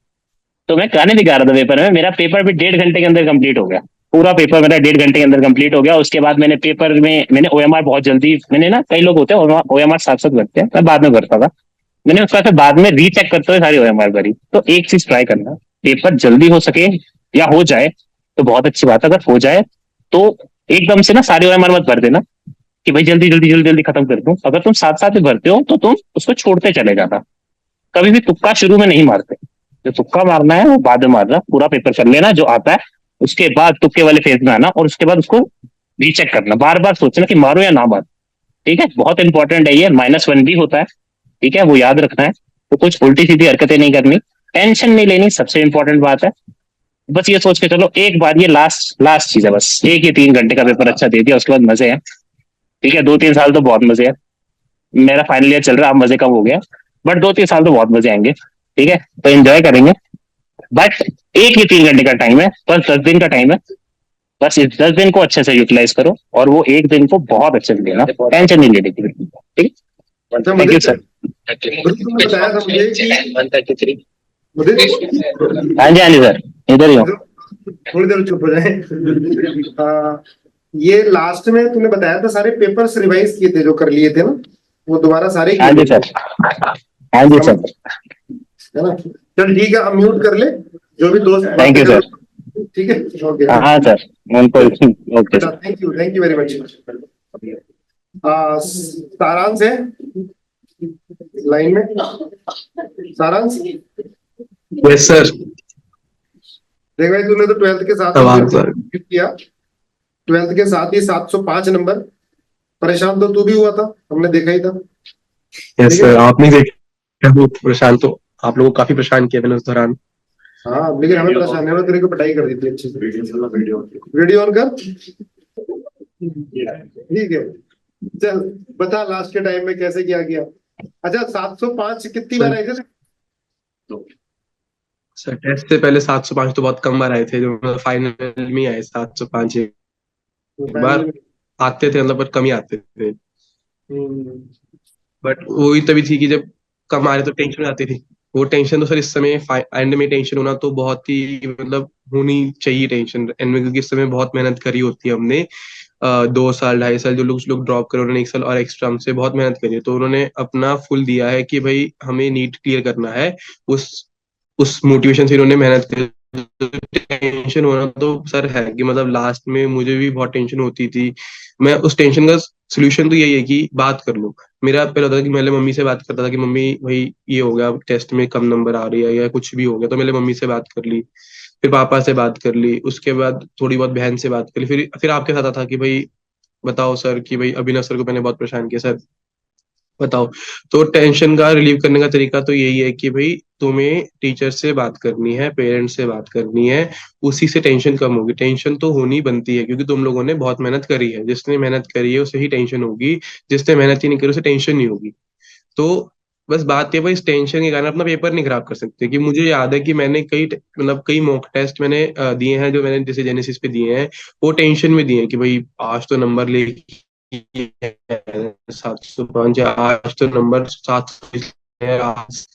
तो मैं गाने भी गा रहा था पेपर में, मेरा पेपर भी 1.5 घंटे के अंदर कंप्लीट हो गया। पूरा पेपर मेरा 1.5 घंटे के अंदर कंप्लीट हो गया। उसके बाद मैंने पेपर में मैंने ओएमआर बहुत जल्दी, मैंने ना, कई लोग होते हैं ओएमआर साथ साथ भरते हैं, मैं बाद में भरता था। मैंने उसका फिर बाद में रीचेक करते हुए सारी ओएमआर भरी। तो एक चीज ट्राई करना, पेपर जल्दी हो सके या हो जाए तो बहुत अच्छी बात है, अगर हो जाए तो एकदम से ना सारी ओएमआर मत भर देना कि भाई जल्दी जल्दी जल्दी जल्दी खत्म कर दूं। अगर तुम साथ साथ में भरते हो तो तुम उसको छोड़ते चले जाना, कभी भी तुक्का शुरू में नहीं मारते। जो तुक्का मारना है वो बाद में मारना, पूरा पेपर कर लेना जो आता है, उसके बाद तुक्के वाले फेज में आना, और उसके बाद उसको रीचेक करना, बार बार सोचना कि मारो या ना मारो। ठीक है, बहुत इंपॉर्टेंट है ये, -1 भी होता है। ठीक है, वो याद रखना है। तो कुछ उल्टी सीधी हरकतें नहीं करनी, टेंशन नहीं लेनी, सबसे इंपॉर्टेंट बात है। बस ये सोच के चलो एक बार, ये लास्ट लास्ट चीज है, बस 1 या 3 घंटे का पेपर अच्छा दे दिया, उसके बाद मजे है। ठीक है, 2-3 साल तो बहुत मजे है। मेरा फाइनल ईयर चल रहा है, अब मजे कम हो गया, बट 2-3 साल तो बहुत मजे आएंगे। ठीक है, तो एंजॉय करेंगे। बट 1 या 3 घंटे का टाइम है, बस 10 दिन का टाइम है। बस इस 10 दिन को अच्छे से यूटिलाइज करो, और वो एक दिन को बहुत अच्छे से लेना, टेंशन नहीं लेने की। ठीक है, अच्छा थैंक यू मुझे सर। तुमने बताया था मुझे कि मुझे हाँ जी, हाँ जी सर, इधर ही हूँ। थोड़ी देर चुप हो जाए। ये लास्ट में तूने बताया था सारे पेपर्स रिवाइज किए थे जो कर लिए थे ना, वो दोबारा सारे हाँ किए जी थे, सर, हाँ जी सर, है ना? चल ठीक है, अब म्यूट कर ले, जो भी दोस्त थैंक बातें यू कर। सर। ठीक है, ओके। हाँ सर, उनको okay sir. Thank you very much. सारांश है लाइन में? सारांश, यस सर। देख भाई तूने तो 12th के साथ सवाल सर। ही किया, 12th के साथ ही 705 नंबर। परेशान तो तू भी हुआ था, हमने देखा ही था। यस ठीक है, सर, आपने देखा वो परेशान तो, आप लोगों को काफी परेशान किया मैंने उस दौरान। हाँ लेकिन हमें परेशान है, तेरे को पिटाई कर दी थी अच्छे से। वीडियो ऑन कर। ठीक है, चल बता लास्ट के टाइम में कैसे क्या किया। अच्छा 705 कितनी बार आए थे? सर टेस्ट से पहले 705 तो बहुत कम बार आए थे, जो फाइनल में आए 705 एक बार आते थे, मतलब, पर कम ही आते थे। बट वही तभी थी कि जब कम आ रहे तो टेंशन आती थी। वो टेंशन तो सर इस समय एंड में टेंशन होना तो बहुत ही, मतलब, होनी चाहिए टेंशन एंड में, क्योंकि इस समय बहुत मेहनत करी होती है हमने। 2 साल 2.5 साल जो लोग ड्रॉप करे, उन्होंने 1 साल और एक्स्ट्रा हमसे बहुत मेहनत करी है, तो उन्होंने अपना फुल दिया है कि भाई हमें नीट क्लियर करना है। उस उस मोटिवेशन से इन्होंने मेहनत करी। टेंशन होना तो सर है कि, मतलब, लास्ट में मुझे भी बहुत टेंशन होती थी। मैं उस टेंशन का सोल्यूशन तो यही है कि बात कर लूं। मेरा पहले होता था कि पहले मम्मी से बात करता था कि मम्मी भाई ये हो गया, टेस्ट में कम नंबर आ रही है या कुछ भी हो गया, तो मैंने मम्मी से बात कर ली, फिर पापा से बात कर ली, उसके बाद थोड़ी बहुत बहन से बात कर ली, फिर आपके साथ आता कि भाई बताओ सर, कि भाई अभिनव सर को मैंने बहुत परेशान किया सर, बताओ। तो टेंशन का रिलीव करने का तरीका तो यही है कि भाई तुम्हें टीचर से बात करनी है, पेरेंट्स से बात करनी है, उसी से टेंशन कम होगी। टेंशन तो होनी बनती है क्योंकि तुम लोगों ने बहुत मेहनत करी है, जिसने मेहनत करी है उसे ही टेंशन होगी, जिसने मेहनत ही नहीं करी उसे टेंशन नहीं होगी। तो बस बात ये, भाई इस टेंशन के कारण अपना पेपर नहीं खराब कर सकते। कि मुझे याद है कि मैंने मतलब कई मॉक टेस्ट मैंने दिए हैं, जो मैंने जैसे जेनेसिस पे दिए हैं, वो टेंशन में दिए हैं कि भाई आज तो नंबर ले 705, आज तो नंबर 700 है, आज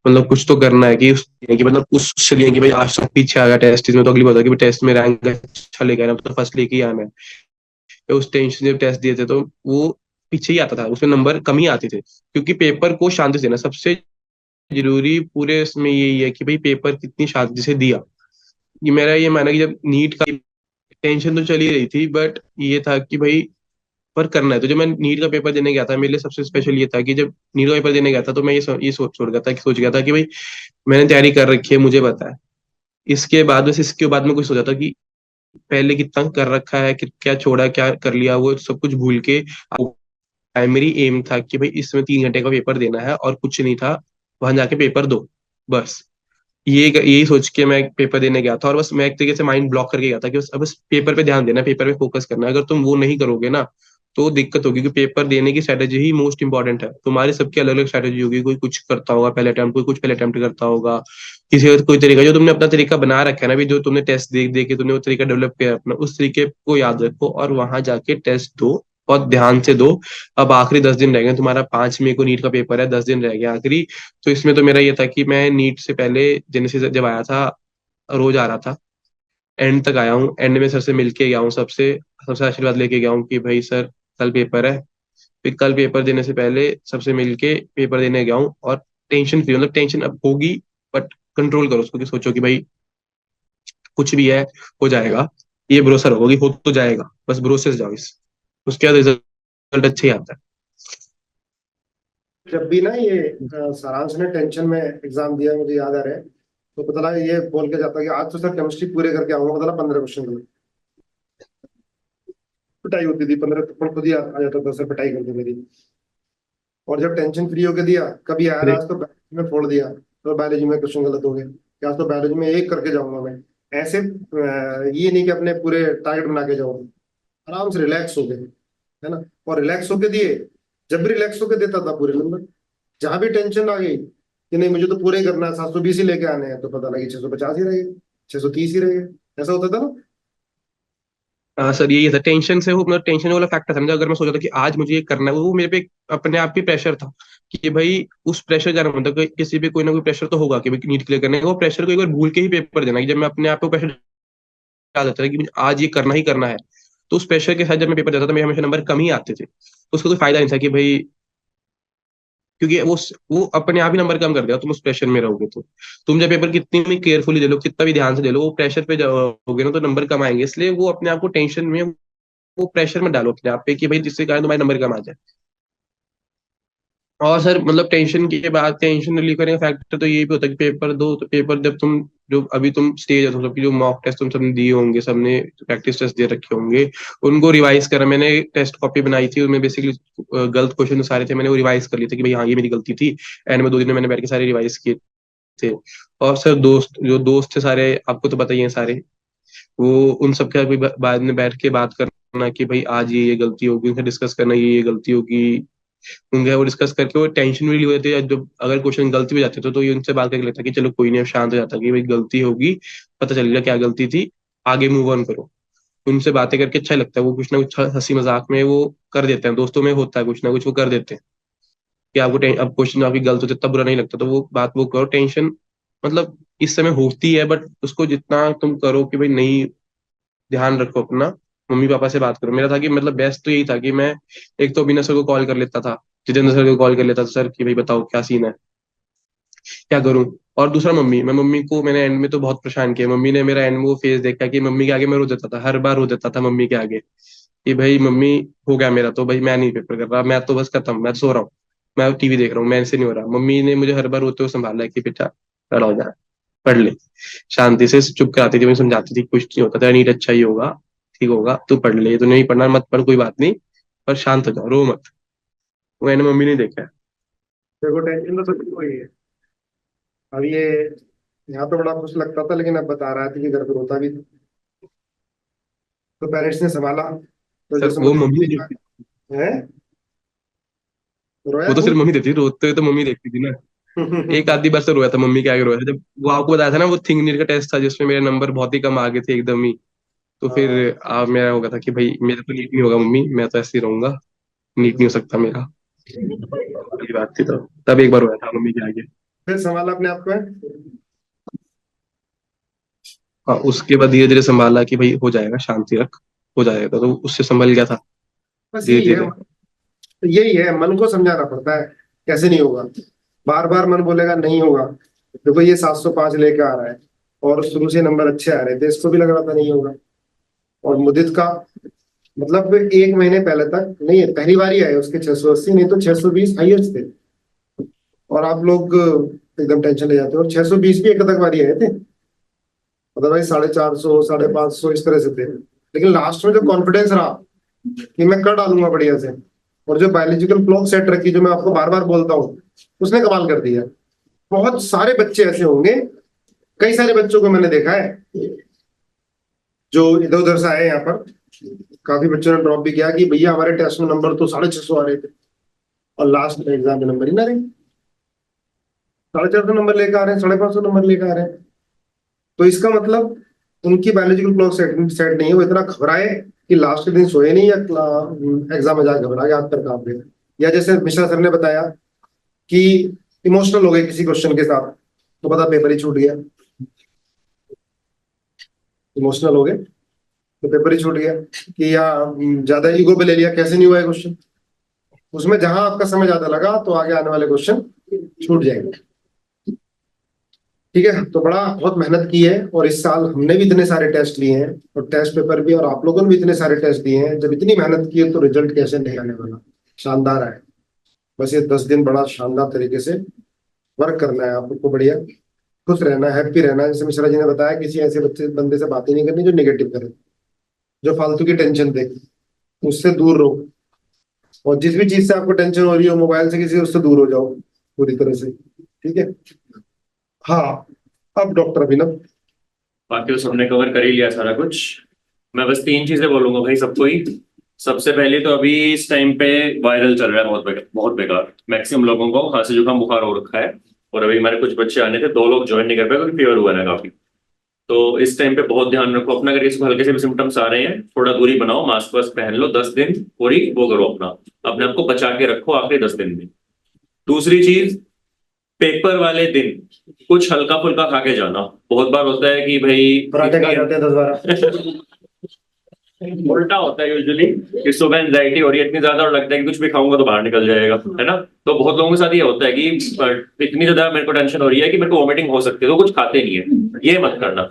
मतलब कुछ तो करना है कि मतलब उससे लिए कि भाई आज तो पीछे आ गया टेस्ट में, तो अगली बात है कि टेस्ट में रैंक अच्छा लेके आना, तो फर्स्ट लेके ही आना है। तो उस टेंशन जब टेस्ट दिए थे तो वो पीछे ही आता था, उसमें नंबर कम ही आते थे, क्योंकि पेपर को शांति से देना सबसे जरूरी पूरे इसमें यही है कि भाई पेपर कितनी शांति से दिया। ये मेरा ये मानना कि जब नीट का टेंशन तो चली रही थी, बट ये था कि भाई पर करना है। तो जब मैं नीट का पेपर देने गया था, मेरे लिए सबसे स्पेशल ये था कि जब नीट का पेपर देने गया था तो मैं ये सोच गया था कि भाई मैंने तैयारी कर रखी है, मुझे पता है। इसके बाद बस इसके बाद में कुछ सोचा था कि पहले कितना कर रखा है, क्या छोड़ा क्या कर लिया, वो सब कुछ भूल के प्राइमरी एम था कि भाई इसमें 3 घंटे का पेपर देना है और कुछ नहीं था, वहां जाके पेपर दो बस। यही सोच के मैं पेपर देने गया था, और बस मैं एक तरीके से माइंड ब्लॉक करके गया था कि बस पेपर पे ध्यान देना है, पेपर पे फोकस करना है। अगर तुम वो नहीं करोगे ना तो दिक्कत होगी, क्योंकि पेपर देने की स्ट्रेटेजी ही मोस्ट इंपॉर्टेंट है। तुम्हारी सबकी अलग अलग स्ट्रेटेजी होगी, कोई कुछ करता होगा पहले अटेम्प्ट, कोई कुछ पहले अटेम्प्ट करता होगा, किसी का कोई तरीका, जो तुमने अपना तरीका बना रखा है ना, भी जो तुमने टेस्ट देख देख के तुमने वो तरीका डेवलप किया है अपना, उस तरीके को याद रखो और वहां जाके टेस्ट दो, और ध्यान से दो। अब आखिरी 10 दिन रह गए तुम्हारा, 5 मई को नीट का पेपर है, 10 दिन रह गए आखिरी। तो इसमें तो मेरा ये था कि मैं नीट से पहले जेनेसिस जब आया था, रोज आ रहा था, एंड तक आया हूँ, एंड में सर से मिलके गया हूँ, सबसे सबसे आशीर्वाद लेके गया हूँ कि भाई सर कल पेपर है। फिर कल पेपर देने से पहले सबसे मिलके पेपर देने गया हूँ, और टेंशन फ्री, मतलब टेंशन अब होगी बट कंट्रोल करो उसको, कि सोचो कि भाई कुछ भी है, हो जाएगा, ये भरोसा रखो कि हो तो जाएगा, बस भरोसे से जाओ इस, उसके बाद रिजल्ट अच्छा ही आता है। जब भी ना ये सारांश ने टेंशन में एग्जाम दिया, मुझे याद आ रहा है, तो पता लगा ये बोल के जाता कि आज तो सर केमिस्ट्री पूरे करके आऊंगा, पता लगा 15 क्वेश्चन पिटाई होती थी, 15 तो खुद ही आ जाता था, सर पिटाई करते मेरी। और जब टेंशन फ्री होके दिया, कभी आया आज तो बायोलॉजी में फोड़ दिया, तो बायोलॉजी में क्वेश्चन गलत हो गए, कि आज तो बायोलॉजी में एक करके जाऊंगा मैं। ऐसे ये नहीं कि अपने पूरे टारगेट बना के जाओ, आराम से रिलैक्स हो गए, है ना। और रिलैक्स होके दिए, जब भी रिलैक्स होके देता था पूरे नंबर। जहां भी टेंशन आ गई कि नहीं मुझे तो पूरे ही करना है, 720 ही लेके आने हैं, तो पता लगी 650 ही रह गए, 630 ही रह गए, ऐसा होता था ना। हाँ सर, यही था, टेंशन से वो, मतलब टेंशन वाला फैक्टर था। मतलब अगर मैं सोचा था कि आज मुझे ये करना है, वो मेरे पे अपने आप ही प्रेशर था कि भाई उस प्रेशर का मतलब किसी पे कोई ना कोई प्रेशर तो होगा कि भाई नीट क्लियर करने का, वो प्रेशर को एक बार भूल के ही पेपर देना, कि जब मैं अपने आप को प्रेशर डाल देता था कि मुझे आज ये करना ही करना है, तो उस प्रेशर के साथ जब मैं पेपर देता था मेरे हमेशा नंबर कम ही आते थे। तो उसका कोई फायदा नहीं था कि भाई, क्योंकि वो अपने आप ही नंबर कम कर देगा तुम उस प्रेशर में रहोगे तो। तुम जब पेपर कितनी भी केयरफुली दे लो, कितना भी ध्यान से दे लो, वो प्रेशर पे जाओगे ना तो नंबर कम आएंगे। इसलिए वो अपने आप को टेंशन में, वो प्रेशर में डालो अपने आप पे कि भाई जिससे कारण तुम्हारे नंबर कम आ जाए। और सर मतलब टेंशन के बाद टेंशन रिलीव करने का फैक्टर तो ये भी होता है कि पेपर दो, तो पेपर जब तुम, जो अभी तुम स्टेज है तुम सबकी, जो मॉक टेस्ट तुम सबने दिए होंगे, सबने प्रैक्टिस टेस्ट दे रखे होंगे, उनको रिवाइज करा। मैंने टेस्ट कॉपी बनाई थी, उसमें बेसिकली गलत क्वेश्चन सारे थे, मैंने वो रिवाइज कर लिए थे कि भाई हाँ ये मेरी गलती थी। एंड में 2 दिन में मैंने बैठ के सारे रिवाइज किए थे। और सर दोस्त थे सारे, आपको तो पता ही है सारे, वो उन सब के साथ बाद में बैठ के बात करना कि भाई आज ये गलती होगी, उनसे डिस्कस करना ये गलती होगी, उनके वो डिस्कस करके वो टेंशन भी हो जाती है। जब अगर क्वेश्चन गलती भी जाते तो ये उनसे बात करके लेता कि चलो कोई नहीं, अब शांत हो जाता कि भाई गलती होगी, पता चल गया क्या गलती थी, आगे मूव ऑन करो। उनसे बातें करके अच्छा लगता है, वो कुछ ना कुछ हंसी मजाक में वो कर देते हैं, दोस्तों में होता है कुछ ना कुछ वो कर देते हैं कि आपको अब क्वेश्चन आपकी गलत होते तब बुरा नहीं लगता, तो वो बात वो करो। टेंशन मतलब इस समय होती है, बट उसको जितना तुम करो कि भाई नहीं, ध्यान रखो अपना, मम्मी पापा से बात करो। मेरा था कि मतलब बेस्ट तो यही था कि मैं एक तो अविनाश सर को कॉल कर लेता था, जितेंद्र सर को कॉल कर लेता था, सर कि भाई बताओ क्या सीन है, क्या करूं। और दूसरा मम्मी, मैं मम्मी को मैंने एंड में तो बहुत परेशान किया। मम्मी ने मेरा एंड में वो फेस देखा कि मम्मी के आगे मैं रो देता था, हर बार रो देता था मम्मी के आगे कि भाई मम्मी हो गया मेरा, तो भाई मैं नहीं पेपर कर रहा, मैं तो बस खत्म, मैं तो सो रहा हूँ, मैं टीवी देख रहा हूँ, मैं ऐसे नहीं हो रहा। मम्मी ने मुझे हर बार रोते हुए संभाला है कि बेटा खड़ा हो जा, पढ़ ले, शांति से चुप कराती थी, मुझे समझाती थी कुछ नहीं होता, तेरा नीट अच्छा ही होगा, ठीक होगा, तू पढ़ ले, तू नहीं पढ़ना मत पढ़, कोई बात नहीं, पर शांत हो जाओ, रो मत। वो मैंने मम्मी ने देखा है। देखो टेंशन तो सबकी वही है। अब ये यहाँ तो बड़ा खुश लगता था, लेकिन अब बता रहा था कि घर पर रोता भी था, तो पेरेंट्स ने संभाला, तो सर जैसे वो मुझे मम्मी देखती, है, रोया वो तो खूब। सिर्फ मम्मी देखती थी, रोते हुए तो मम्मी देखती थी ना। एक आधी बार से रोया था, मम्मी के आगे रोया था जब वो आपको बताया था ना, वो थिंक नीट का टेस्ट था जिसमें मेरे नंबर बहुत ही कम आ गए थे एकदम ही। तो फिर हाँ, मेरा हो गया था कि भाई मेरा तो नीट नहीं होगा मम्मी, मैं तो ऐसे ही रहूंगा, नीट नहीं हो सकता मेरा, ये बात थी। तो तब एक बार रोया था मम्मी के आगे। फिर संभाला अपने आप को है। हाँ, उसके बाद धीरे धीरे संभाला कि भाई हो जाएगा, शांति रख, हो जाएगा, तो उससे संभल गया था बस धीरे यही है, धीरे। यही है, मन को समझाना पड़ता है कैसे नहीं होगा। बार बार मन बोलेगा नहीं होगा। देखो ये 705 लेके आ रहा है, और शुरू से नंबर अच्छे आ रहे थे, इसको भी लग रहा था नहीं होगा। और मुदित का मतलब 1 महीने पहले तक नहीं, पहली बार ही आए उसके 680, नहीं तो 620 हाईएस्ट थे। और आप लोग एकदम टेंशन ले जाते हो, और 620 भी एक तक बारी आए थे, अदरवाइज 450, 550 इस तरह से थे। लेकिन लास्ट में जो कॉन्फिडेंस रहा कि मैं कर डालूंगा बढ़िया से, और जो बायोलॉजिकल क्लॉक सेट रखी, जो मैं आपको बार बार बोलता हूँ, उसने कमाल कर दिया। बहुत सारे बच्चे ऐसे होंगे, कई सारे बच्चों को मैंने देखा है जो इधर उधर से आए यहाँ पर, काफी बच्चों ने ड्रॉप भी किया कि भैया हमारे टेस्ट में नंबर तो 650 आ रहे थे और लास्ट में एग्जाम में नंबर ही ना रहे, 450 नंबर लेकर आ रहे हैं, 550 नंबर लेकर आ रहे हैं। तो इसका मतलब उनकी बायोलॉजिकल क्लॉक सेट नहीं है, वो इतना घबराए कि लास्ट के दिन सोए नहीं, या एग्जाम में जाकर घबरा के हाथ पर कांप गए। या जैसे मिश्रा सर ने बताया कि इमोशनल हो गए किसी क्वेश्चन के साथ, तो पता पेपर ही छूट गया। इमोशनल हो गए तो पेपर ही छूट गया, कि या ज्यादा ईगो पे ले लिया, कैसे नहीं हुआ है क्वेश्चन। उसमें जहां आपका समय ज्यादा लगा तो आगे आने वाले क्वेश्चन छूट जाएंगे। ठीक है, तो बड़ा बहुत मेहनत की है, और इस साल हमने भी इतने सारे टेस्ट लिए हैं और टेस्ट पेपर भी, और आप लोगों ने भी इतने सारे टेस्ट दिए हैं। जब इतनी मेहनत की है तो रिजल्ट कैसे नहीं आने वाला, शानदार है। बस ये 10 दिन बड़ा शानदार तरीके से वर्क करना है आपको, बढ़िया खुश रहना, हैप्पी रहना। जैसे मिश्रा जी ने बताया, किसी ऐसे बंदे से बातें नहीं करनी जो नेगेटिव करे, जो फालतू की टेंशन दे, उससे दूर रहो। और जिस भी चीज से आपको टेंशन हो रही हो, मोबाइल से किसी, उससे दूर हो जाओ पूरी तरह से। ठीक है, हाँ। अब डॉक्टर अभिनव। बाकी तो सबने कवर कर ही लिया सारा कुछ। मैं बस 3 चीजें बोलूंगा भाई सबको ही। सबसे पहले तो अभी इस टाइम पे वायरल चल रहा है, बहुत बेकार। मैक्सिमम लोगों को खांसी जुकाम बुखार हो रखा है, और अभी हमारे कुछ बच्चे आने थे, 2 लोग ज्वाइन नहीं कर पाए क्योंकि फीवर हुआ है काफी। तो इस टाइम पे बहुत ध्यान रखो अपना। अगर इसको हल्के से भी सिम्टम्स आ रहे हैं, थोड़ा दूरी बनाओ, मास्क वास्क पहन लो, 10 दिन पूरी वो करो, अपने आप को बचा के रखो आखिरी 10 दिन में। दूसरी चीज, पेपर वाले दिन कुछ हल्का फुल्का खा के जाना। बहुत बार होता है कि भाई पराठे खा जाते हैं 10-12। उल्टा होता है यूजुअली कि सुबह एंजाइटी हो रही है इतनी ज्यादा, और लगता है कि कुछ भी खाऊंगा तो बाहर निकल जाएगा, है ना। तो बहुत लोगों के साथ ये होता है कि इतनी ज्यादा मेरे को टेंशन हो रही है कि मेरे को वॉमिटिंग हो सकती है, तो कुछ खाते नहीं है। ये मत करना।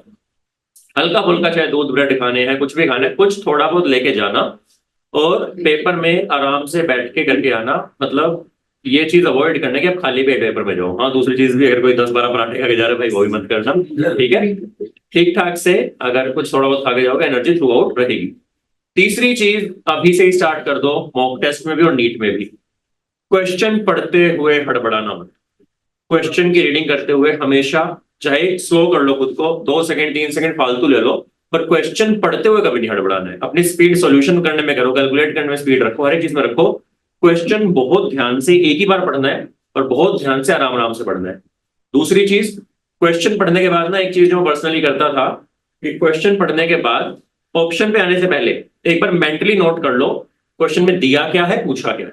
हल्का फुल्का चाहे दूध ब्रेड खाने हैं, कुछ भी खाना है, कुछ थोड़ा बहुत लेके जाना, और पेपर में आराम से बैठ के करके आना। मतलब ये चीज अवॉइड करना कि आप खाली पेट पेपर में जाओ। हाँ, दूसरी चीज भी, अगर कोई 10-12 पराठे खा के जा रहे भाई, वो भी मत करना। ठीक है, ठीक ठाक से अगर कुछ थोड़ा बहुत खा के जाओगे, एनर्जी थ्रू आउट रहेगी। तीसरी चीज, अभी से ही स्टार्ट कर दो, मॉक टेस्ट में भी और नीट में भी। क्वेश्चन पढ़ते हुए हड़बड़ाना मत। क्वेश्चन की रीडिंग करते हुए हमेशा, चाहे स्लो कर लो खुद को, 2 सेकंड 3 सेकंड फालतू ले लो, पर क्वेश्चन पढ़ते हुए कभी नहीं हड़बड़ाना है। अपनी स्पीड सॉल्यूशन करने में करो, कैलकुलेट करने में स्पीड रखो, हर एक चीज में रखो। क्वेश्चन बहुत ध्यान से एक ही बार पढ़ना है, और बहुत ध्यान से आराम आराम से पढ़ना है। दूसरी चीज, क्वेश्चन पढ़ने के बाद ना, एक चीज जो मैं पर्सनली करता था कि क्वेश्चन पढ़ने के बाद ऑप्शन पे आने से पहले एक बार मेंटली नोट कर लो क्वेश्चन में दिया क्या है, पूछा क्या है।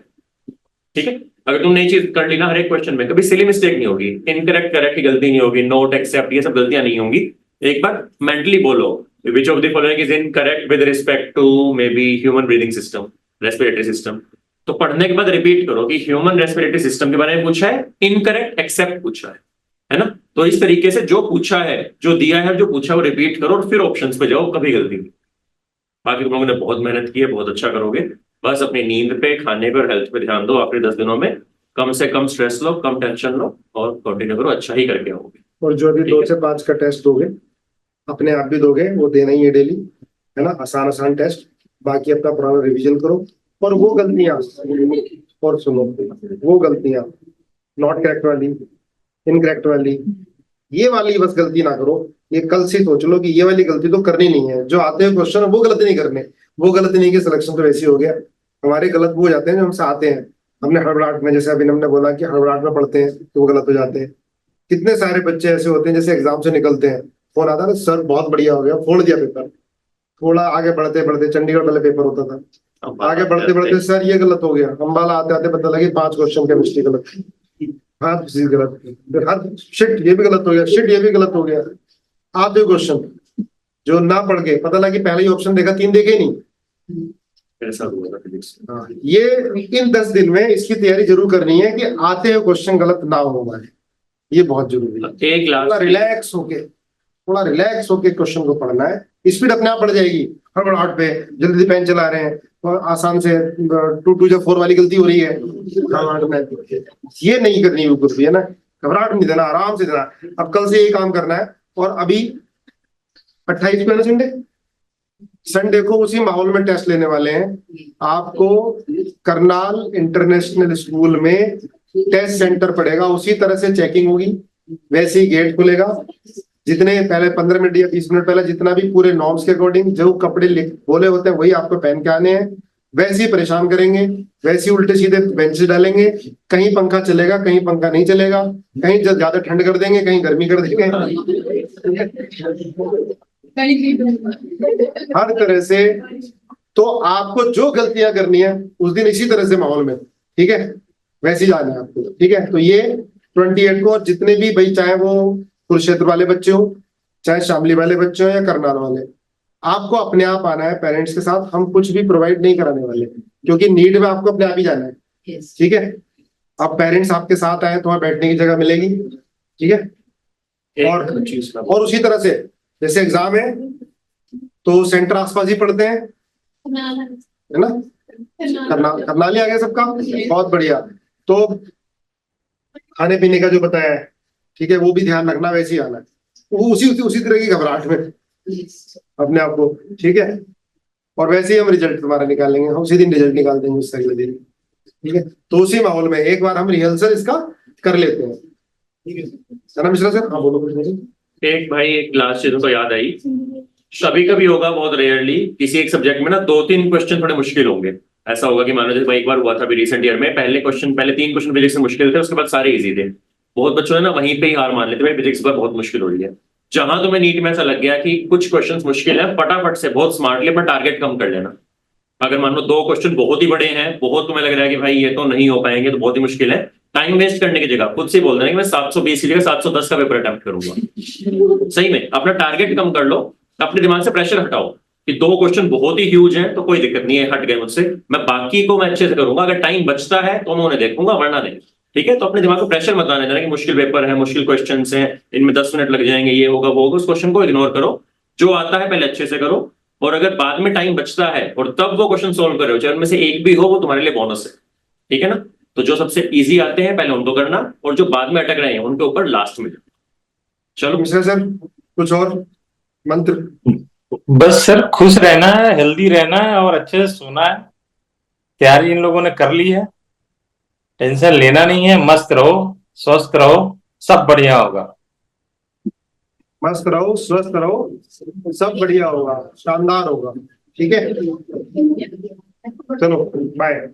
ठीक है, अगर तुमने ये चीज कर ली ना, हर एक क्वेश्चन में कभी सिली मिस्टेक नहीं होगी, इनकरेक्ट करेक्ट की गलती नहीं होगी, नोट एक्सेप्ट ये सब गलतियां नहीं होंगी। एक बार मेंटली बोलो, which of the following is incorrect with respect to maybe human breathing system, respiratory system. तो पढ़ने के बाद रिपीट करो कि ह्यूमन रेस्पिरेटरी सिस्टम के बारे में पूछा है, इनकरेक्ट एक्सेप्ट पूछा है ना। तो इस तरीके से जो पूछा है, जो दिया है, जो पूछा है, वो रिपीट करो, और फिर ऑप्शंस पे जाओ, कभी गलती नहीं। बाकी तुम लोगों ने बहुत मेहनत की है, बहुत अच्छा करोगे। बस अपनी नींद पे, खाने पे और हेल्थ पे ध्यान दो। आखिरी 10 दिनों में कम से कम स्ट्रेस लो, कम टेंशन लो, और कंटिन्यू करो, अच्छा ही करके आओगे। और जो अभी 2 से 5 का टेस्ट दोगे, अपने आप भी दोगे, वो देना ही है डेली, है ना। आसान टेस्ट। बाकी अपना पुराना रिवीजन करो, और वो गलतियां, और सुनो, वो गलतियां नॉट करेक्ट वाली, इनकरेक्ट वाली, ये वाली बस गलती ना करो। ये कल से सोच लो कि ये वाली गलती तो करनी नहीं है। जो आते हैं क्वेश्चन वो गलती नहीं करने, वो गलती नहीं की सिलेक्शन तो वैसी हो गया। हमारे गलत वो हो जाते हैं जो हमसे आते हैं, हमने हड़बड़ाहट में, जैसे अभी हमने बोला कि हड़बड़ाहट में पढ़ते हैं तो वो गलत हो जाते हैं। कितने सारे बच्चे ऐसे होते हैं, जैसे एग्जाम से निकलते हैं, फोन आता है ना, सर बहुत बढ़िया हो गया, फोड़ दिया पेपर। थोड़ा आगे बढ़ते बढ़ते, चंडीगढ़ वाले पेपर होता था, आगे बढ़ते बढ़ते सर ये गलत हो गया। अम्बाला आते आते पता लगे 5 क्वेश्चन केमिस्ट्री गलत, हाँ गलत, फिर हाँ शिट ये भी गलत हो गया, शिट ये भी गलत हो गया। आधे क्वेश्चन जो ना पढ़ के पता लगा कि पहले ही ऑप्शन देखा, 3 देखे ही नहीं। ऐसा हुआ था फिजिक्स में। हाँ, ये इन 10 दिन में इसकी तैयारी जरूर करनी है कि आते हुए क्वेश्चन गलत ना हो हमारे, ये बहुत जरूरी है। एक थोड़ा रिलैक्स होके क्वेश्चन को पढ़ना है। स्पीड अपने आप बढ़ जाएगी। हड़बड़ाहट पे जल्दी पेन चला रहे हैं और आसान से 2 4 वाली गलती हो रही है, ये नहीं करनी बिल्कुल भी, है ना। घबराहट नहीं देना, आराम से देना। अब कल से यही काम करना है। और अभी 28 को है ना संडे, संडे को उसी माहौल में टेस्ट लेने वाले हैं। आपको करनाल इंटरनेशनल स्कूल में टेस्ट सेंटर पड़ेगा, उसी तरह से चेकिंग होगी, वैसे ही गेट खुलेगा। जितने पहले 15 मिनट या 20 मिनट पहले जितना भी पूरे नॉर्म्स के अकॉर्डिंग जो कपड़े बोले होते हैं वही आपको पहन के आने हैं। वैसे ही परेशान करेंगे, वैसे ही उल्टे सीधे बेंचेस डालेंगे। कहीं पंखा चलेगा, कहीं पंखा नहीं चलेगा, कहीं ज्यादा ठंड कर देंगे, कहीं गर्मी कर देंगे। हर तरह से तो आपको जो गलतियां करनी है उस दिन इसी तरह से माहौल में, ठीक है, वैसे ही जाना है आपको, ठीक है। तो ये 28 को, और जितने भी भाई, चाहे वो कुरुक्षेत्र वाले बच्चे हो, चाहे शामली वाले बच्चे हो या करनाल वाले, आपको अपने आप आना है पेरेंट्स के साथ। हम कुछ भी प्रोवाइड नहीं कराने वाले, क्योंकि नीड में आपको अपने आप ही जाना है, ठीक है। अब पेरेंट्स आपके साथ आए तो वहां बैठने की जगह मिलेगी, ठीक है। और उसी तरह से जैसे एग्जाम है तो सेंटर आसपास ही पढ़ते हैं, है ना। करनाल ही आ गया सबका, बहुत बढ़िया। तो खाने पीने का जो बताया है, ठीक है, वो भी ध्यान रखना, वैसे ही आना है। वो उसी तरह की घबराहट में अपने आप को, ठीक है। और वैसे ही हम रिजल्ट तुम्हारा निकालेंगे, हम उसी दिन रिजल्ट निकाल देंगे उससे अगले दिन, ठीक है। तो उसी माहौल में एक बार हम रिहर्सल इसका कर लेते हैं, ठीक है ना मिश्रा सर। हाँ बोलो कुछ। एक भाई, एक लास्ट चीजों को याद आई, कभी कभी होगा, बहुत रेयरली, किसी एक सब्जेक्ट में ना 2-3 क्वेश्चन थोड़े मुश्किल होंगे। ऐसा होगा कि मान लो जैसे भाई एक बार हुआ था अभी रिसेंट ईयर में, पहले 3 क्वेश्चन फिजिक्स में मुश्किल थे, उसके बाद सारे इजी थे। बहुत बच्चों ने ना वहीं पे ही हार मान लेते, भाई फिजिक्स पर बहुत मुश्किल हो रही है। जहां तुम्हें नीट में ऐसा लग गया कि कुछ क्वेश्चन मुश्किल है, फटाफट से बहुत स्मार्टली अपना टारगेट कम कर लेना। अगर मान लो 2 क्वेश्चन बहुत ही बड़े हैं, बहुत तुम्हें लग रहा है कि भाई ये तो नहीं हो पाएंगे, तो बहुत ही मुश्किल है, टाइम वेस्ट करने की जगह खुद से बोल देना कि मैं 720 की जगह 710 का पेपर अटेम्प्ट करूंगा। सही में अपना टारगेट कम कर लो, अपने दिमाग से प्रेशर हटाओ कि 2 क्वेश्चन बहुत ही ह्यूज हैं तो कोई दिक्कत नहीं है, हट गए मुझसे, मैं बाकी को मैं अच्छे से करूंगा। अगर टाइम बचता है तो मैं उन्हें देखूंगा, वरना नहीं, ठीक है। तो अपने दिमाग को प्रेशर मत आने देना कि मुश्किल पेपर है, मुश्किल क्वेश्चन हैं, इनमें 10 मिनट लग जाएंगे, ये होगा वो होगा। उस क्वेश्चन को इग्नोर करो, जो आता है पहले अच्छे से करो, और अगर बाद में टाइम बचता है और तब वो क्वेश्चन सोल्व कर रहे हो, चाहे उनमें से एक भी हो, वो तुम्हारे लिए बोनस है, ठीक है ना। तो जो सबसे इजी आते हैं पहले उनको करना, और जो बाद में अटक रहे हैं उनके ऊपर लास्ट में। चलो मिश्रा सर कुछ और मंत्र। बस सर, खुश रहना है, हेल्दी रहना है और अच्छे से सोना है। तैयारी इन लोगों ने कर ली है, टेंशन लेना नहीं है, मस्त रहो, स्वस्थ रहो, सब बढ़िया होगा। मस्त रहो, स्वस्थ रहो, सब बढ़िया होगा, शानदार होगा, ठीक है। चलो बाय।